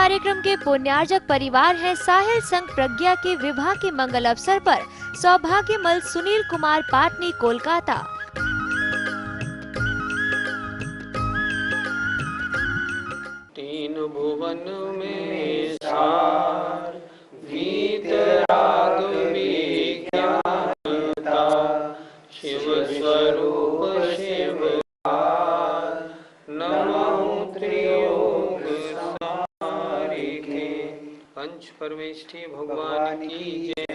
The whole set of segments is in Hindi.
कार्यक्रम के पुण्यार्जक परिवार है साहिल संघ प्रज्ञा के विवाह के मंगल अवसर पर सौभाग्यमल सुनील कुमार पाटनी, कोलकाता। तीन भुवन में सार गीत राग विज्ञानता, शिव स्वरूप शिवकार नमः त्रियोग सारिके। पंच परमेष्ठी भगवान की जय।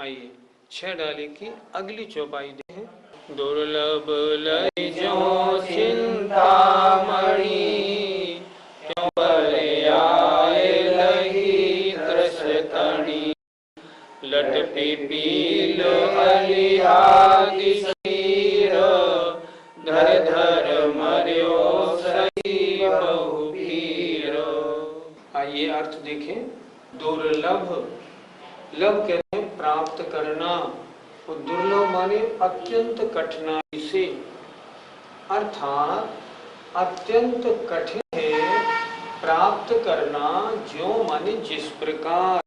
आइए 6 डाले की अगली चौपाई देखें। दुर्लभ लय जो चिंतामणि, लट पिपील अलिहादि शरीर, धर धर मर्यो सही बहुपीर। आइए अर्थ देखें। दुर्लभ, लभ कहते हैं प्राप्त करना, और दुर्लभ माने अत्यंत कठिनाई से, अर्थात अत्यंत कठिन है प्राप्त करना। जो माने जिस प्रकार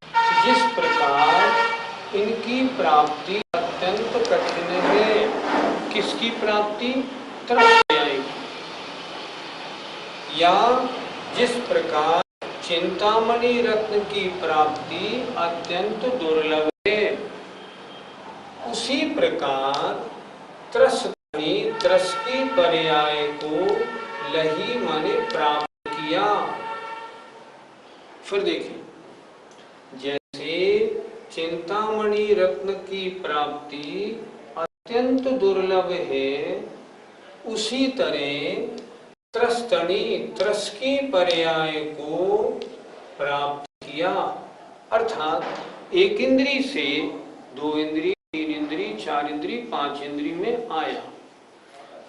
इनकी प्राप्ति अत्यंत कठिन है। किसकी प्राप्ति? त्रस्याई की। या जिस प्रकार चिंतामणि रत्न की प्राप्ति अत्यंत दुर्लभ है, उसी प्रकार त्रस की पर्याय को लही माने प्राप्त किया। फिर देखिए, जैसे चिंतामणि रत्न की प्राप्ति अत्यंत दुर्लभ है, उसी तरह त्रस की पर्याय को प्राप्त किया। अर्थात एक इंद्री से 2 इंद्री, 3 इंद्री, 4 इंद्री, 5 इंद्री में आया।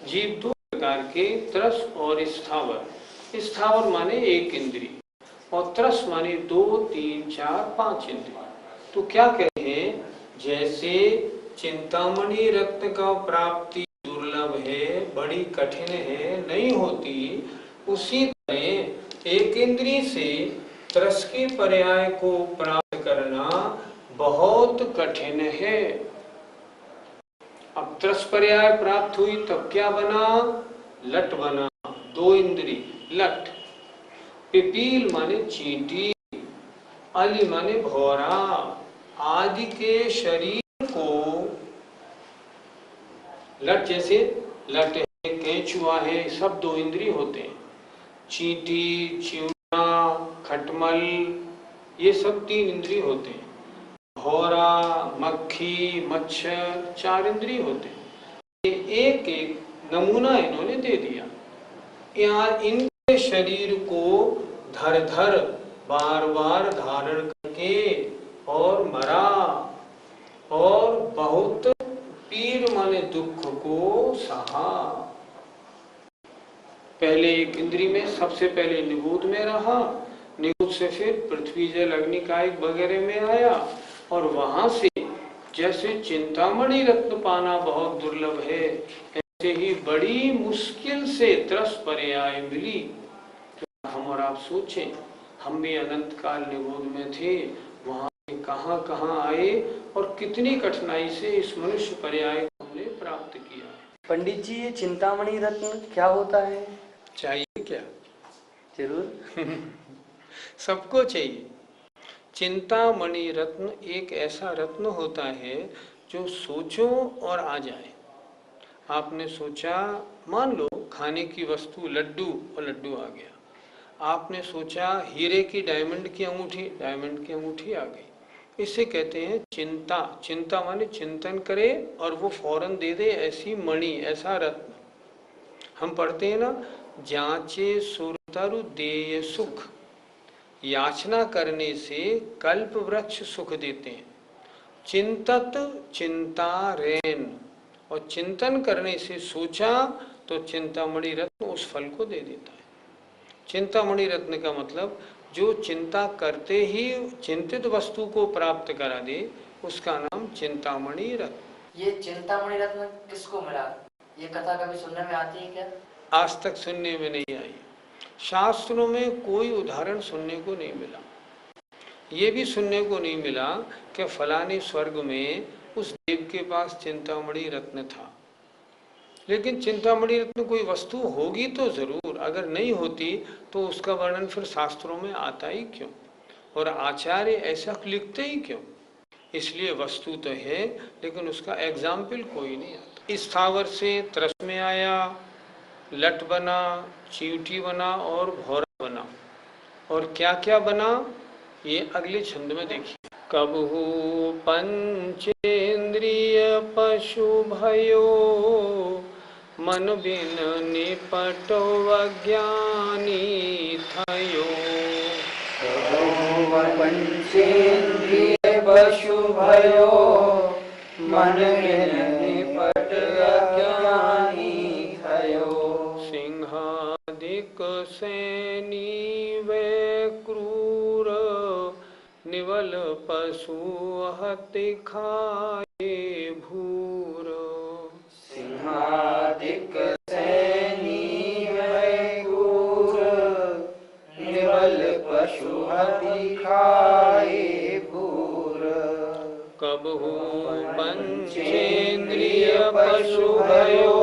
जीव 2 प्रकार के, त्रस और स्थावर। स्थावर माने 1 इंद्री और त्रस माने 2, 3, 4, 5 इंद्री। तो क्या कहे, जैसे चिंतामणि रत्न का प्राप्ति दुर्लभ है, बड़ी कठिन है, नहीं होती, उसी तरह एक इंद्री से त्रस की पर्याय को प्राप्त करना बहुत कठिन है। अब त्रस पर्याय प्राप्त हुई तब क्या बना? लट बना, 2 इंद्री लट। पिपील माने चींटी, अली माने भौरा आदि के शरीर को, लट जैसे लट है, केंचुआ है, सब 2 इंद्री होते हैं। चींटी, चिवड़ा, खटमल, ये सब 3 इंद्री होते हैं। भौरा, मक्खी, मच्छर 4 इंद्री होते हैं। एक एक नमूना इन्होंने दे दिया। यहाँ इनके शरीर को धर धर बार बार धारण करके और मरा, और बहुत पीर माने दुख को सहा। पहले एक इंद्री में, सबसे पहले निगूद में रहा, निगूद से फिर पृथ्वी जल अग्नि कायिक वगैरह में आया, और वहां से जैसे चिंतामणि रत्न पाना बहुत दुर्लभ है, ऐसे ही बड़ी मुश्किल से त्रस पर्याय मिली। तो हम और आप सोचें, हम भी अनंत काल निगूद में थे, वहां कहां कहां आए और कितनी कठिनाई से इस मनुष्य पर्याय को हमने प्राप्त किया। पंडित जी, ये चिंतामणि रत्न क्या होता है? चाहिए क्या? जरूर। सबको चाहिए। चिंतामणि रत्न एक ऐसा रत्न होता है जो सोचो और आ जाए। आपने सोचा, मान लो खाने की वस्तु लड्डू, और लड्डू आ गया। आपने सोचा हीरे की डायमंड की अंगूठी, डायमंड की अंगूठी आ गई। इसे कहते हैं चिंता। चिंता माने चिंतन करे और वो फौरन दे दे, ऐसी मणि, ऐसा रत्न। हम पढ़ते हैं ना, जांचे सुरतरु देय सुख, याचना करने से कल्प वृक्ष सुख देते हैं। चिंतत चिंता रेन, और चिंतन करने से सोचा तो चिंतामणि रत्न उस फल को दे देता है। चिंतामणि रत्न का मतलब जो चिंता करते ही चिंतित वस्तु को प्राप्त करा दे, उसका नाम चिंतामणि रत्न। ये चिंतामणि रत्न किसको मिला? ये कथा कभी सुनने में आती है क्या? आज तक सुनने में नहीं आई। शास्त्रों में कोई उदाहरण सुनने को नहीं मिला। ये भी सुनने को नहीं मिला कि फलाने स्वर्ग में उस देव के पास चिंतामणि रत्न था। लेकिन चिंतामणि रत्न कोई वस्तु होगी तो जरूर, अगर नहीं होती तो उसका वर्णन फिर शास्त्रों में आता ही क्यों, और आचार्य ऐसा लिखते ही क्यों। इसलिए वस्तु तो है लेकिन उसका एग्जाम्पल कोई नहीं आता। इस स्थावर से त्रस में आया, लट बना, चींटी बना और भौरा बना, और क्या क्या बना ये अगले छंद में देखिए। कबहू पंचेंद्रिय पशु भयो, मन बिन निपटो अज्ञानी थयो। पंचेंद्रिय पशु भयो, मन बिन निपट अज्ञानी थयो। सिंहादिक सैनी वे क्रूर, निवल पशु हति खाए भूर। सिंहादिक सैनी वे क्रूर, निवल पशु हति खाए भूर। कबहू पंचेंद्रिय पशु भयो,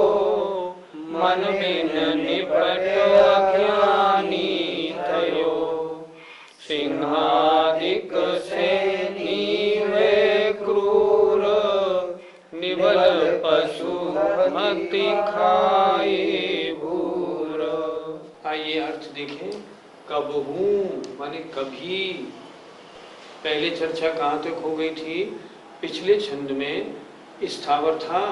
मन बिन निपट अज्ञानी थयो। सिंहादिक सैनी वे क्रूर, निवल पशु हति खाए भूर। आइए अर्थ देखें। कबहू माने कभी। पहले चर्चा कहाँ तक हो गई थी? पिछले छंद में स्थावर था,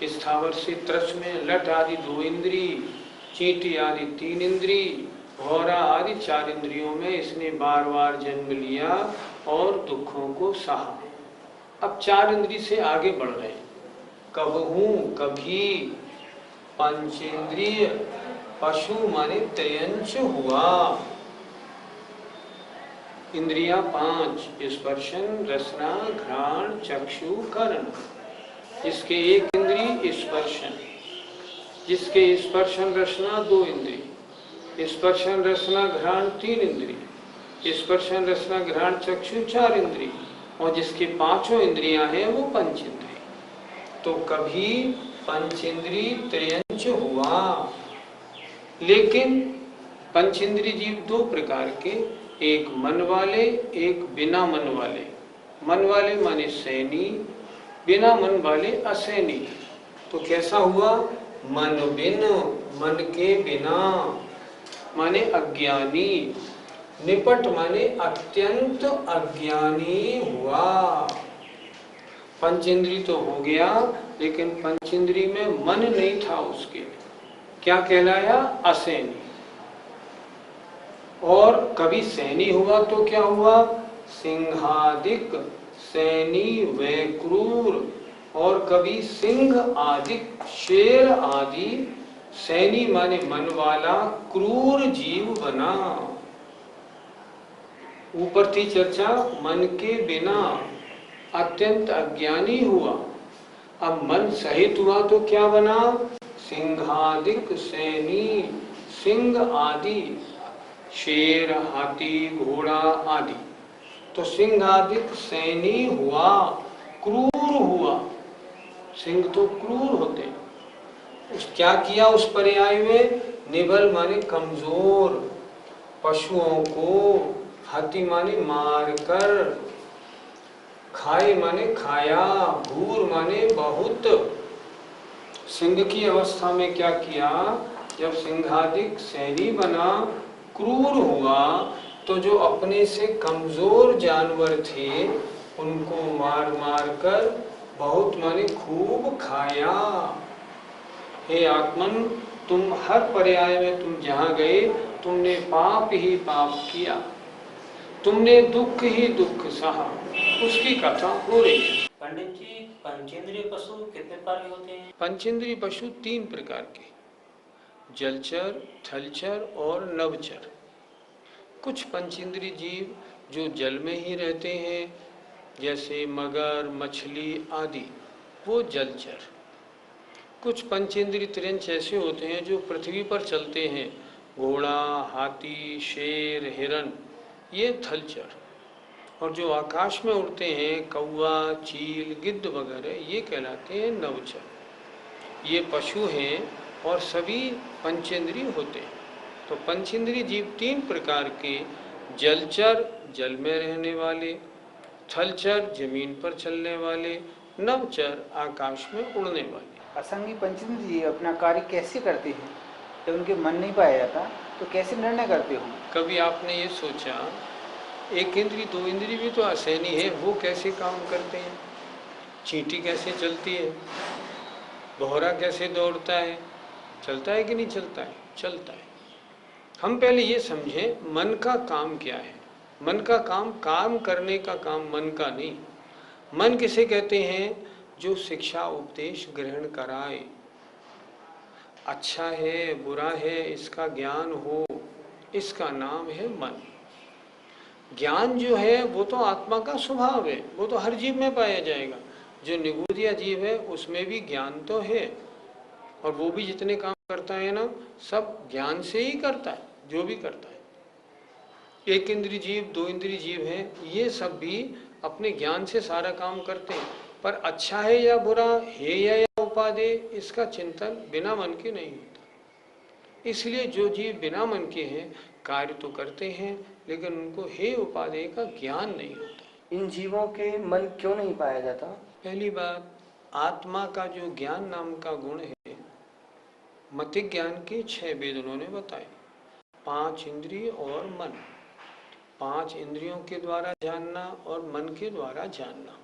स्थावर से त्रस में लट आदि 2 इंद्री, चींटी आदि 3 इंद्री, भौरा आदि 4 इंद्रियों में इसने बार बार जन्म लिया और दुखों को सहा। अब 4 इंद्री से आगे बढ़ रहे हैं। कबहू कभी, पंचेंद्रिय, पशु माने त्रयंच हुआ। इंद्रियां 5, स्पर्शन रसना घ्राण चक्षु कर्ण। जिसके 1 इंद्री स्पर्शन, जिसके स्पर्शन रसना 2 इंद्री, स्पर्शन रसना घ्राण 3 इंद्री, स्पर्शन रसना घ्राण चक्षु 4 इंद्री, और जिसके 5 इंद्रियां हैं वो पंचेंद्री। तो कभी पंचेंद्री त्रयंच हुआ। लेकिन पंचेंद्री जीव 2 प्रकार के, एक मन वाले एक बिना मन वाले। मन वाले माने सैनी, बिना मन वाले असैनी। तो कैसा हुआ? मन बिन, मन के बिना माने अज्ञानी, निपट माने अत्यंत अज्ञानी हुआ। पंचेंद्री तो हो गया लेकिन पंचेंद्री में मन नहीं था उसके, क्या कहलाया? असैनी। और कभी सैनी हुआ तो क्या हुआ? सिंहादिक सैनी वे क्रूर। और कभी सिंह आदिक शेर आदि, सैनी माने मन वाला, क्रूर जीव बना। ऊपर थी चर्चा मन के बिना अत्यंत अज्ञानी हुआ। अब मन सहित हुआ तो क्या बना? सिंहादिक सैनी, सिंह आदि, शेर हाथी घोड़ा आदि। तो सिंह आदिक सैनी हुआ, क्रूर हुआ। सिंह तो क्रूर होते। उस क्या किया उस पर्याय में? निबल माने कमजोर, पशुओं को, हाथी माने मार कर, खाए माने खाया, भूर माने बहुत। सिंह की अवस्था में क्या किया? जब सिंहादिक सैनी बना, क्रूर हुआ, तो जो अपने से कमजोर जानवर थे उनको मार मार कर बहुत माने खूब खाया। हे आत्मन, तुम हर पर्याय में तुम जहाँ गए तुमने पाप ही पाप किया, तुमने दुख ही दुख सहा, उसकी कथा हो रही है। पंडित जी, पंचेंद्रिय पशु कितने प्रकार के होते हैं? पंचेंद्रिय पशु 3 प्रकार के, जलचर, थलचर और नभचर। कुछ पंचेंद्रिय जीव जो जल में ही रहते हैं, जैसे मगर, मछली आदि, वो जलचर। कुछ पंचेंद्रिय त्रयंच ऐसे होते हैं जो पृथ्वी पर चलते हैं, घोड़ा, हाथी, शेर, हिरन, ये थलचर। और जो आकाश में उड़ते हैं, कौवा, चील, गिद्ध वगैरह, ये कहलाते हैं नवचर। ये पशु हैं और सभी पंचेंद्रिय होते हैं। तो पंचेंद्रिय जीव तीन प्रकार के, जलचर जल में रहने वाले, थलचर जमीन पर चलने वाले, नवचर आकाश में उड़ने वाले। असंगी पंचेंद्रिय जीव अपना कार्य कैसे करते हैं? जब उनके मन नहीं पाया जाता तो कैसे निर्णय करते हो? कभी आपने ये सोचा, एक इंद्री दो इंद्री भी तो असहनी है, वो कैसे काम करते हैं? चींटी कैसे चलती है, भौरा कैसे दौड़ता है, चलता है कि नहीं चलता है? चलता है। हम पहले ये समझें मन का काम क्या है। मन का काम करने का काम मन का नहीं। मन किसे कहते हैं? जो शिक्षा उपदेश ग्रहण कराए, अच्छा है बुरा है इसका ज्ञान हो, इसका नाम है मन। ज्ञान जो है वो तो आत्मा का स्वभाव है, वो तो हर जीव में पाया जाएगा। जो निगूदिया जीव है उसमें भी ज्ञान तो है, और वो भी जितने काम करता है ना, सब ज्ञान से ही करता है, जो भी करता है। एक इंद्रिय जीव, दो इंद्रिय जीव हैं, ये सब भी अपने ज्ञान से सारा काम करते हैं। पर अच्छा है या बुरा, है या उपादेय, इसका चिंतन बिना मन के नहीं होता। इसलिए जो जीव बिना मन के हैं कार्य तो करते हैं, लेकिन उनको हे उपादेय का ज्ञान नहीं होता। इन जीवों के मन क्यों नहीं पाया जाता? पहली बात, आत्मा का जो ज्ञान नाम का गुण है, मतिक ज्ञान के 6 वेद उन्होंने बताए। 5 इंद्रिय और मन, 5 इंद्रियों के द्वारा जानना और मन के द्वारा जानना।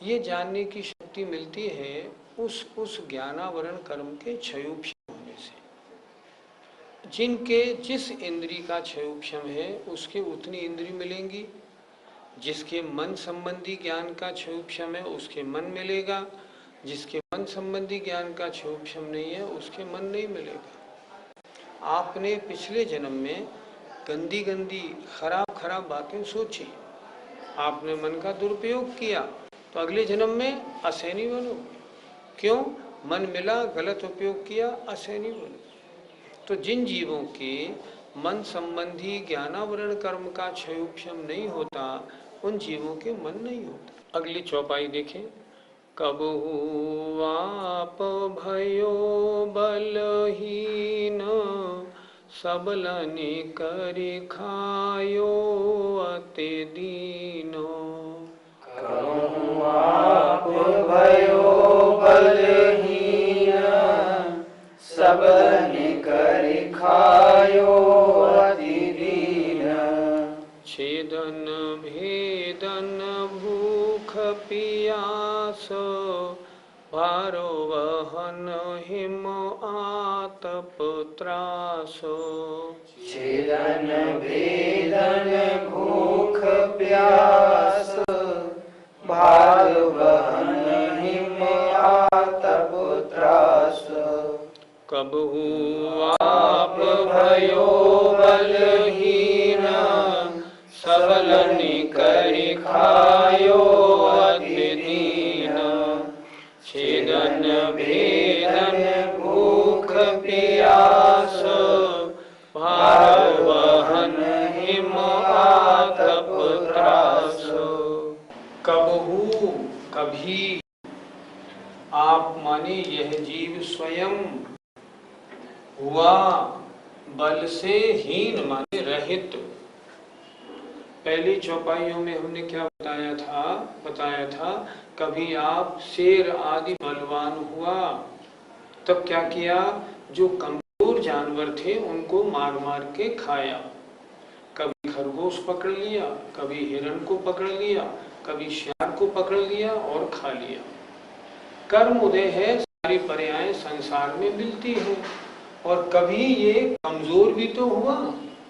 ये जानने की शक्ति मिलती है उस ज्ञानावरण कर्म के क्षयोक्षम होने से। जिनके जिस इंद्री का क्षयोक्षम है उसके उतनी इंद्री मिलेंगी। जिसके मन संबंधी ज्ञान का क्षयोक्षम है उसके मन मिलेगा, जिसके मन संबंधी ज्ञान का क्षयोक्षम नहीं है उसके मन नहीं मिलेगा। आपने पिछले जन्म में गंदी गंदी खराब बातें सोची, आपने मन का दुरुपयोग किया, तो अगले जन्म में असहनी बनोगे। क्यों? मन मिला, गलत उपयोग किया, असहनी बनो। तो जिन जीवों के मन संबंधी ज्ञानावरण कर्म का क्षयोक्षम नहीं होता, उन जीवों के मन नहीं होता। अगली चौपाई देखें। कबहु आप भयो बलहीन, सबलनि करि खायो अति दीनो। कबहु आप भयो बलहीन, सबलनि करि खायो अति दीन। छेदन भेदन भूख पियास, भारो वहन हिम आतप त्रास। छेदन भेदन भूख प्यास, भार वहन हिम आतप त्रास। कबहु आप भयो बलहीन, सबलनि करि खायो अति दीन। छेदन भेदन भूख पियास, भार वहन हिम आतप त्रास। कबहु कभी, आप माने यह जीव स्वयं हुआ, बल से हीन माने रहित। पहली चौपाइयों में हमने क्या बताया था कभी आप शेर आदि बलवान हुआ, तब क्या किया? जो कमजोर जानवर थे उनको मार मार के खाया। कभी खरगोश पकड़ लिया, कभी हिरण को पकड़ लिया, कभी शियार को पकड़ लिया और खा लिया। कर्म उदय है, सारी पर्यायें संसार में मिलती हैं। और कभी ये कमजोर भी तो हुआ,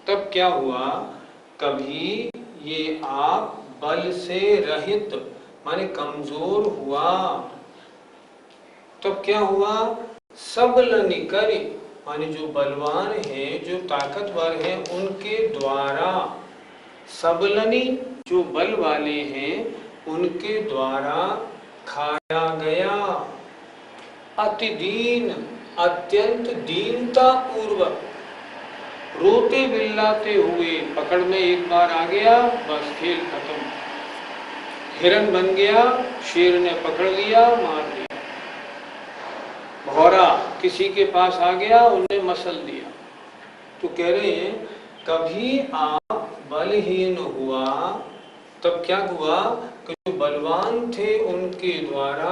तब क्या हुआ? कभी ये आप बल से रहित माने कमजोर हुआ, तब क्या हुआ? सबलनि करि माने जो बलवान है, जो ताकतवर है, उनके द्वारा, सबलनि जो बल वाले हैं उनके द्वारा खाया गया। अति दीन, अत्यंत दीनता पूर्वक, रोते बिल्लाते हुए पकड़ में एक बार आ गया, बस खेल खत्म। हिरन बन गया, शेर ने पकड़ लिया, मार दिया। भौरा किसी के पास आ गया, उन्हें मसल दिया। तो कह रहे हैं कभी आप बलहीन हुआ, तब क्या हुआ कि जो बलवान थे उनके द्वारा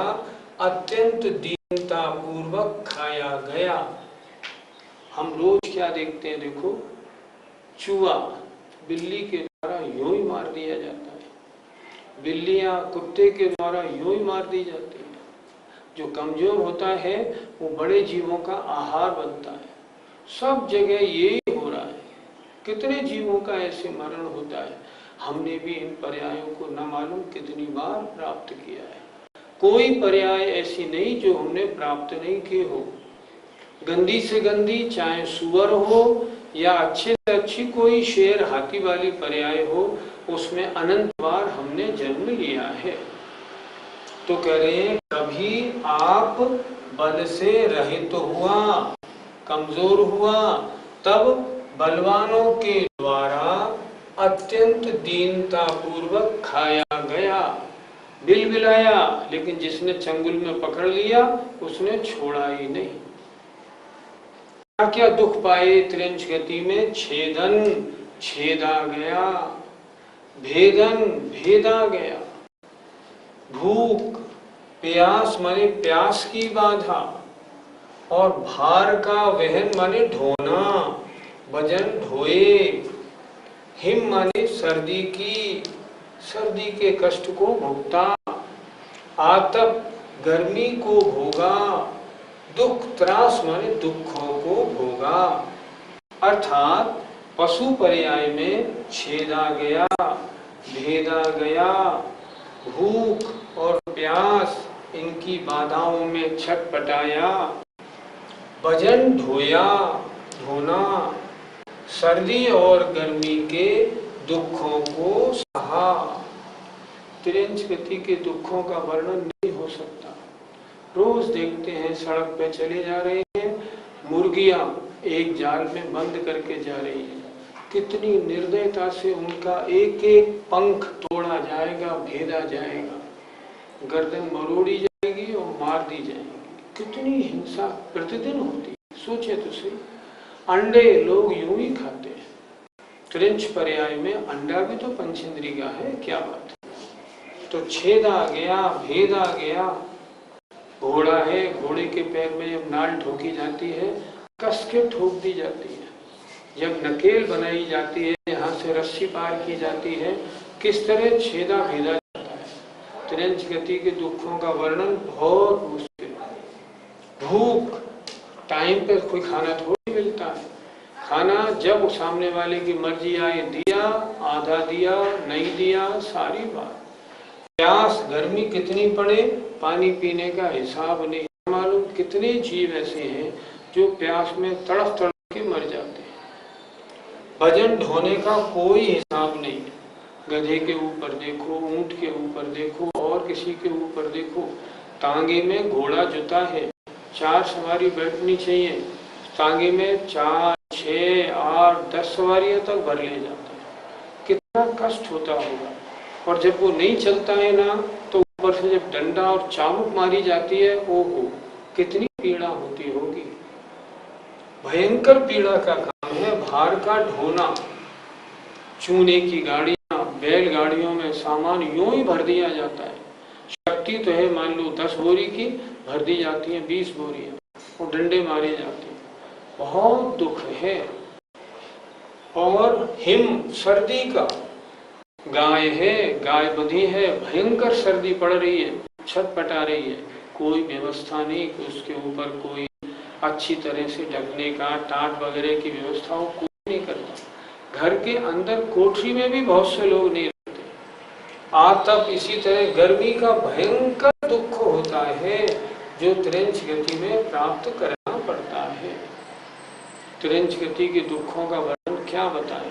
अत्यंत दीनता पूर्वक खाया गया। हम रोज क्या देखते हैं, देखो चूहा बिल्ली के द्वारा यूं ही मार दिया जाता है, बिल्लियां कुत्ते के द्वारा यूं ही मार दी जाती है। जो कमजोर होता है वो बड़े जीवों का आहार बनता है। सब जगह यही हो रहा है। कितने जीवों का ऐसे मरण होता है, हमने भी इन पर्यायों को न मालूम कितनी बार प्राप्त किया है। कोई पर्याय ऐसी नहीं जो हमने प्राप्त नहीं की हो। गंदी से गंदी चाहे सुअर हो या अच्छे से अच्छी कोई शेर हाथी वाली पर्याय हो, उसमें अनंत बार हमने जन्म लिया है। तो कह रहे हैं कभी आप बल से रहित हुआ, कमजोर हुआ, तब बलवानों के द्वारा अत्यंत दीनता पूर्वक खाया गया, बिलबिलाया, लेकिन जिसने चंगुल में पकड़ लिया उसने छोड़ा ही नहीं। क्या क्या दुख पाए त्रिंच गति में, छेदन छेदा गया, भेदन भेदा गया, भूख प्यास माने प्यास की बाधा, और भार का वहन माने ढोना, वजन ढोए, हिम माने सर्दी की, सर्दी के कष्ट को भोगता, आतप गर्मी को भोगा, दुख त्रास माने दुखों को भोगा। अर्थात पशु पर्याय में छेदा गया, भेदा गया, भूख और प्यास इनकी बाधाओं में छटपटाया, वजन ढोया, धोना, सर्दी और गर्मी के दुखों को सहा। त्रिंच गति के दुखों का वर्णन नहीं हो सकता। रोज देखते हैं सड़क पे चले जा रहे हैं, मुर्गियां एक जाल में बंद करके जा रही है, कितनी निर्दयता से उनका एक एक पंख तोड़ा जाएगा, भेदा जाएगा, गर्दन मरोड़ी जाएगी और मार दी जाएगी। कितनी हिंसा प्रतिदिन होती है, सोचे तो सही। अंडे लोग यूं ही खाते हैं। त्रिंच पर्याय में अंडा भी तो पंचेंद्री का है, क्या बात है। तो छेदा गया, भेदा गया। घोड़ा है, घोड़े के पैर में जब नाल ठोकी जाती है, कस के ठोक दी जाती है। जब नकेल बनाई जाती है, यहाँ से रस्सी पार की जाती है, किस तरह छेदा भेदा जाता है। त्रिंच गति के दुखों का वर्णन बहुत मुश्किल है। भूख, टाइम पे कोई खाना थोड़ी मिलता है। खाना जब सामने वाले की मर्जी आए दिया, आधा दिया, नहीं दिया, सारी बात। प्यास, गर्मी कितनी पड़े, पानी पीने का हिसाब नहीं मालूम। कितने जीव ऐसे हैं जो प्यास में तड़फ तड़फ के मर जाते हैं। वजन ढोने का कोई हिसाब नहीं। गधे के ऊपर देखो, ऊंट के ऊपर देखो, और किसी के ऊपर देखो, तांगे में घोड़ा जुता है, 4 सवारी बैठनी चाहिए, तांगे में 4, 6, 8, 10 सवारियां तक भर ले जाता है। कितना कष्ट होता होगा। और जब वो नहीं चलता है ना, तो ऊपर से जब डंडा और चाबुक मारी जाती है, ओहो कितनी पीड़ा होती होगी। भयंकर पीड़ा का काम है भार का ढोना। चूने की गाड़ियां, बैलगाड़ियों में सामान यूं ही भर दिया जाता है। शक्ति तो है मान लो 10 बोरी की, भर दी जाती है 20 बोरियां, और डंडे मारे जाते हैं। बहुत दुख है। और हिम सर्दी का, गाय है, गाय बंधी है, भयंकर सर्दी पड़ रही है, छटपटा रही है, कोई व्यवस्था नहीं कि उसके ऊपर कोई अच्छी तरह से ढकने का, टाट वगैरह की व्यवस्था हो, कोई नहीं करता। घर के अंदर कोठरी में भी बहुत से लोग नहीं रहते। आतप, इसी तरह गर्मी का भयंकर दुख होता है जो त्रिंच गति में प्राप्त करना पड़ता है। त्रिंच गति के दुखों का वर्णन क्या बताएं।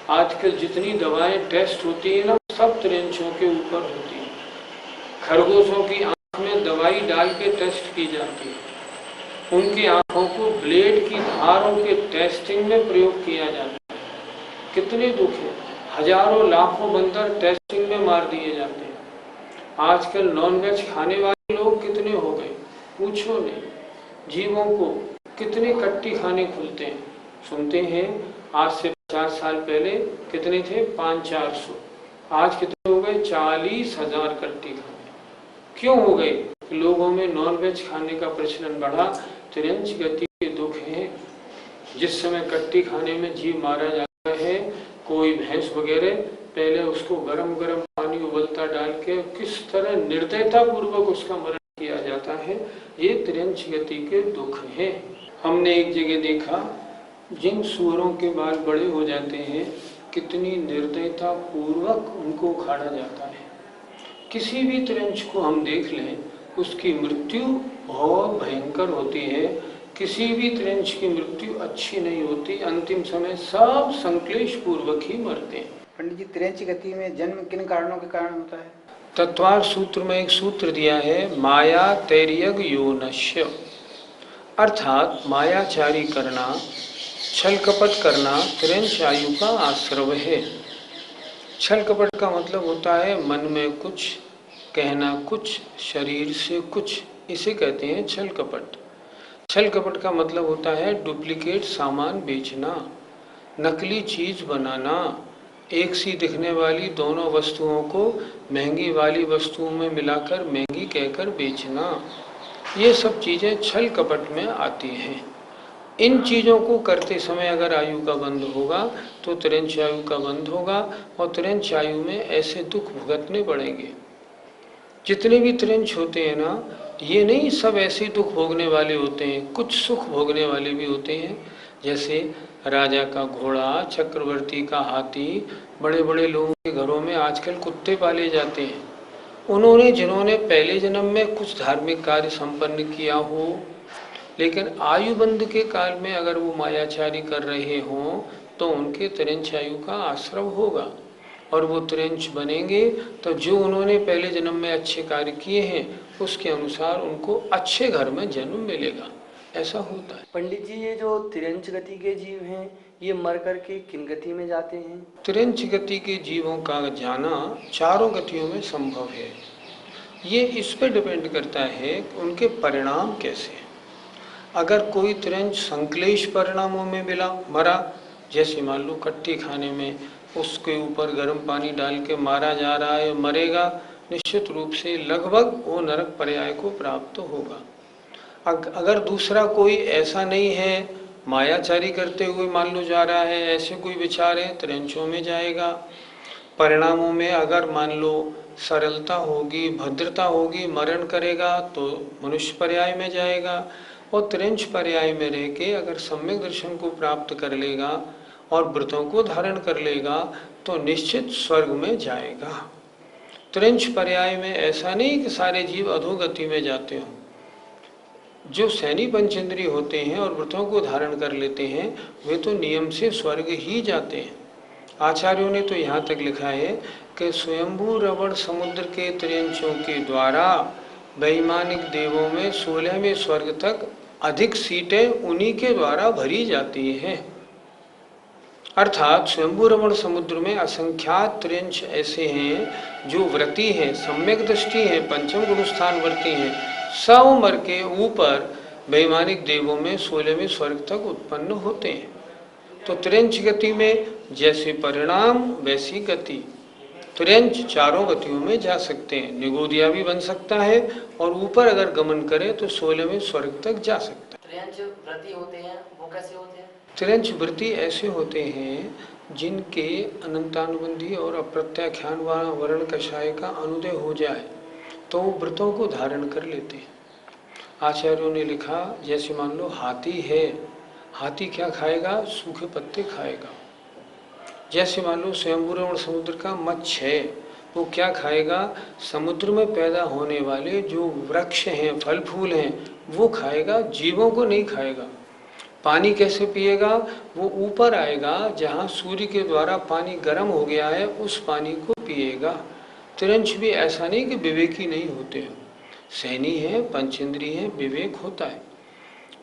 आजकल जितनी दवाएं टेस्ट होती है ना, सब त्रिंचों के ऊपर होती है। खरगोशों की आंख में दवाई डाल के टेस्ट की जाती है। उनकी आंखों को ब्लेड की धारों के टेस्टिंग में प्रयोग किया जाता है। कितने दुख है, हजारों लाखों बंदर टेस्टिंग में मार दिए जाते हैं। आजकल नॉनवेज खाने वाले लोग कितने हो गए, पूछो नहीं। जीवों को कितने कट्टी खाने खुलते हैं। सुनते हैं आज से 50 साल पहले कितने थे, 500-400, आज कितने हो गए, 40,000 कट्टी खाने। क्यों हो गए? लोगों में नॉनवेज खाने का प्रचलन बढ़ा। तिरंज गति के दुख हैं। जिस समय कट्टी खाने में जीव मारा जाता है, कोई भैंस वगैरह, पहले उसको गरम गरम पानी उबलता डाल के किस तरह निर्दयता पूर्वक उसका मरण किया जाता है। ये तिरंज गति के दुख हैं। हमने एक जगह देखा, जिन सूअरों के बाल बड़े हो जाते हैं, कितनी निर्दयता पूर्वक उनको उखाड़ा जाता है। किसी भी तिरंज को हम देख लें, उसकी मृत्यु बहुत भयंकर होती है। किसी भी तिरंज की मृत्यु अच्छी नहीं होती। अंतिम समय सब संक्लेश पूर्वक ही मरते हैं। पंडित जी, तिरंज गति में जन्म किन कारणों के कारण होता है? तत्वार सूत्र में एक सूत्र दिया है, माया तैर्यग योनश्य, अर्थात मायाचारी करना, छल कपट करना तिरंज आयु का आश्रव है। छल कपट का मतलब होता है मन में कुछ, कहना कुछ, शरीर से कुछ, इसे कहते हैं छल कपट। छल कपट का मतलब होता है डुप्लीकेट सामान बेचना, नकली चीज बनाना, एक सी दिखने वाली दोनों वस्तुओं को महंगी वाली वस्तुओं में मिलाकर महंगी कहकर बेचना। ये सब चीजें छल कपट में आती हैं। इन चीज़ों को करते समय अगर आयु का बंध होगा तो तिरंज आयु का बंध होगा, और तिरंज आयु में ऐसे दुख भुगतने पड़ेंगे। जितने भी तिरंज होते हैं ना, ये नहीं सब ऐसे दुख भोगने वाले होते हैं, कुछ सुख भोगने वाले भी होते हैं। जैसे राजा का घोड़ा, चक्रवर्ती का हाथी, बड़े बड़े लोगों के घरों में आजकल कुत्ते पाले जाते हैं। उन्होंने, जिन्होंने पहले जन्म में कुछ धार्मिक कार्य संपन्न किया हो, लेकिन आयु बंध के काल में अगर वो मायाचारी कर रहे हों तो उनके तिरंज आयु का आश्रव होगा, और वो तिरंज बनेंगे तो जो उन्होंने पहले जन्म में अच्छे कार्य किए हैं उसके अनुसार उनको अच्छे घर में जन्म मिलेगा। ऐसा होता है। पंडित जी, ये जो तिरंज गति के जीव हैं, ये मर करके किन गति में जाते हैं? तिरंज गति के जीवों का जाना चारों गतियों में संभव है। ये इस पर डिपेंड करता है कि उनके परिणाम कैसे हैं। अगर कोई तिरंज संक्लेश परिणामों में मरा, जैसे मान लो कट्टी खाने में उसके ऊपर गर्म पानी डाल के मारा जा रहा है, मरेगा, निश्चित रूप से लगभग वो नरक पर्याय को प्राप्त होगा। अगर दूसरा कोई ऐसा नहीं है, मायाचारी करते हुए मान लो जा रहा है, ऐसे कोई विचार है, तिरंजों में जाएगा। परिणामों में अगर मान लो सरलता होगी, भद्रता होगी, मरण करेगा तो मनुष्य पर्याय में जाएगा, और तिरंज पर्याय में रह के अगर सम्यक दर्शन को प्राप्त कर लेगा और व्रतों को धारण कर लेगा तो निश्चित स्वर्ग में जाएगा। तिरंज पर्याय में ऐसा नहीं कि सारे जीव अधोगति में जाते हों। जो सैनी पंचेंद्रिय होते हैं और व्रतों को धारण कर लेते हैं, वे तो नियम से स्वर्ग ही जाते हैं। आचार्यों ने तो यहाँ तक लिखा है कि स्वयंभू रवण समुद्र के तिरंजों के द्वारा वैमानिक देवों में 16वें स्वर्ग तक अधिक सीटें उन्हीं के द्वारा भरी जाती हैं। अर्थात स्वयंभू रमण समुद्र में असंख्यात तिरंज ऐसे हैं जो व्रती हैं, सम्यक दृष्टि हैं, पंचम गुरु स्थान व्रती हैं, सब मर के ऊपर वैमानिक देवों में 16वें स्वर्ग तक उत्पन्न होते हैं। तो तिरंज गति में जैसे परिणाम वैसी गति। तिरंज चारों गतियों में जा सकते हैं, निगोदिया भी बन सकता है, और ऊपर अगर गमन करे तो 16वें स्वर्ग तक जा सकता है। तिरंज व्रती होते हैं, वो कैसे होते हैं? तिरंज व्रती ऐसे होते हैं जिनके अनंतानुबंधी और अप्रत्याख्यान वर्ण कषाय का अनुदय हो जाए तो वो व्रतों को धारण कर लेते हैं। आचार्यों ने लिखा, जैसे मान लो हाथी है, हाथी क्या खाएगा? सूखे पत्ते खाएगा। जैसे मान लो स्वयंभू रमण समुद्र का मत्स्य है, वो क्या खाएगा? समुद्र में पैदा होने वाले जो वृक्ष हैं, फल फूल हैं, वो खाएगा, जीवों को नहीं खाएगा। पानी कैसे पिएगा? वो ऊपर आएगा, जहाँ सूर्य के द्वारा पानी गर्म हो गया है उस पानी को पिएगा। तिरंज भी ऐसा नहीं कि विवेकी नहीं होते हैं, सैनी है, पंचेंद्रिय है, विवेक होता है।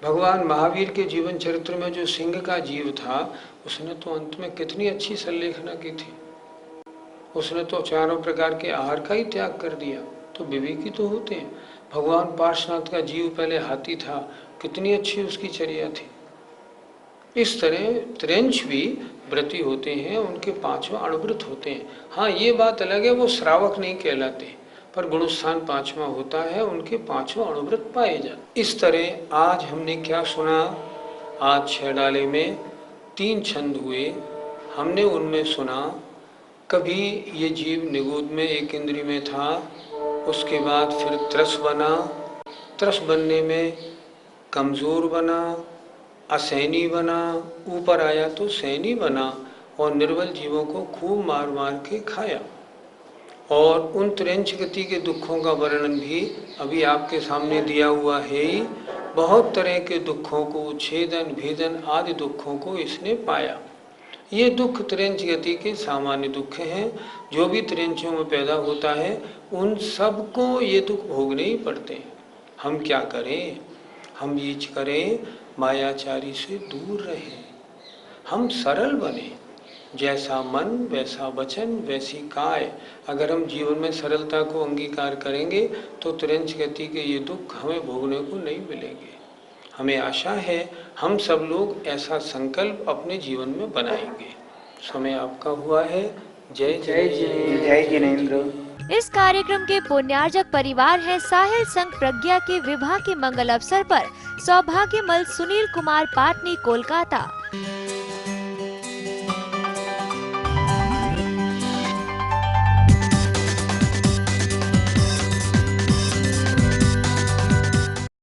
भगवान महावीर के जीवन चरित्र में जो सिंह का जीव था, उसने तो अंत में कितनी अच्छी संलेखना की थी। उसने तो चारों प्रकार के आहार का ही त्याग कर दिया। तो विवेकी तो होते हैं। भगवान पार्श्वनाथ का जीव पहले हाथी था, कितनी अच्छी उसकी चर्या थी। इस तरह त्रिंच भी व्रती होते हैं, उनके 5वां अणुव्रत होते हैं। हाँ, ये बात अलग है, वो श्रावक नहीं कहलाते, पर गुणस्थान 5वां होता है, उनके 5वां अणुव्रत पाए जाते। इस तरह आज हमने क्या सुना, आज 6 डाले में 3 छंद हुए। हमने उनमें सुना, कभी ये जीव निगूढ़ में एक इंद्रिय में था, उसके बाद फिर त्रस बना, त्रस बनने में कमज़ोर बना, असैनी बना, ऊपर आया तो सैनी बना, और निर्बल जीवों को खूब मार मार के खाया। और उन त्रिंच गति के दुखों का वर्णन भी अभी आपके सामने दिया हुआ है ही। बहुत तरह के दुखों को, छेदन भेदन आदि दुखों को इसने पाया। ये दुख त्रिंच गति के सामान्य दुख हैं। जो भी त्रिंचों में पैदा होता है, उन सबको ये दुख भोगने ही पड़ते हैं। हम क्या करें? हम ये करें, मायाचारी से दूर रहें, हम सरल बने। जैसा मन वैसा वचन वैसी काय। अगर हम जीवन में सरलता को अंगीकार करेंगे तो त्रिंच गति के ये दुख हमें भोगने को नहीं मिलेंगे। हमें आशा है हम सब लोग ऐसा संकल्प अपने जीवन में बनाएंगे। समय आपका हुआ है। जय जय जय जिनेंद्र। इस कार्यक्रम के पुण्यार्जक परिवार है साहिल संघ प्रज्ञा के विवाह के मंगल अवसर पर सौभाग्यमल सुनील कुमार पाटनी, कोलकाता।